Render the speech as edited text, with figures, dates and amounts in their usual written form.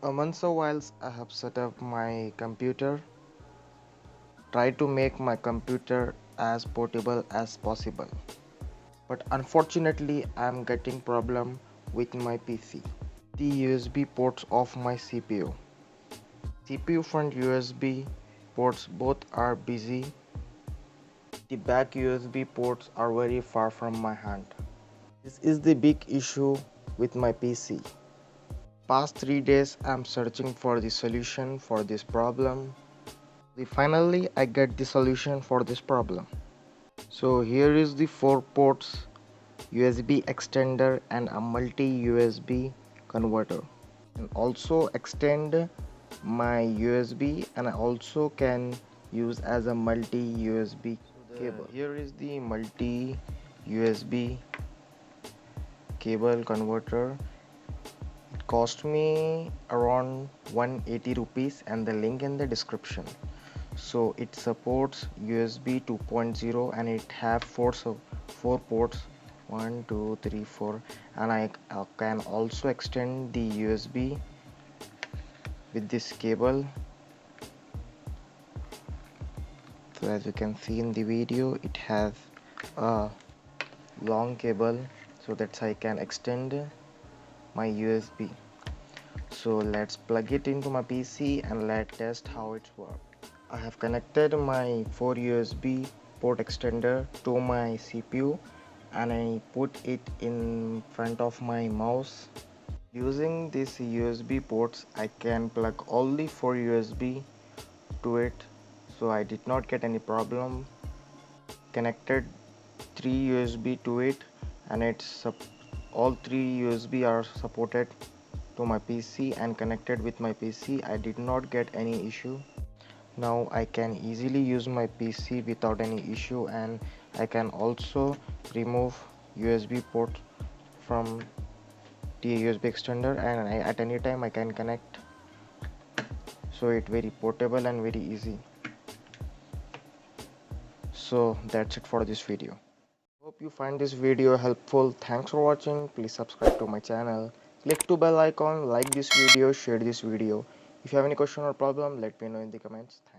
Once a while I have set up my computer, try to make my computer as portable as possible. But unfortunately I am getting problem with my PC. The USB ports of my CPU. CPU front USB ports both are busy. The back USB ports are very far from my hand. This is the big issue with my PC. Past 3 days I'm searching for the solution for this problem. Finally I get the solution for this problem. So here is the 4 ports, USB extender and a multi USB converter. And also extend my USB, and I also can use as a multi USB cable. Here is the multi USB cable converter. It cost me around 180 rupees and the link in the description. So it supports USB 2.0 and it have four ports, 1 2 3 4, and I can also extend the USB with this cable. So as you can see in the video, it has a long cable, so that I can extend my USB. So let's plug it into my PC and let's test how it works. I have connected my 4 USB port extender to my CPU and I put it in front of my mouse. Using these USB ports, I can plug all the 4 USB to it, so I did not get any problem. Connected 3 USB to it, and all 3 USB are supported to my PC and connected with my PC. I did not get any issue. Now I can easily use my PC without any issue, and I can also remove USB port from the USB extender, and at any time I can connect, so it very portable and very easy. So that's it for this video. Hope you find this video helpful. Thanks for watching. Please subscribe to my channel, click to bell icon, like this video, share this video. If you have any question or problem, let me know in the comments. Thanks.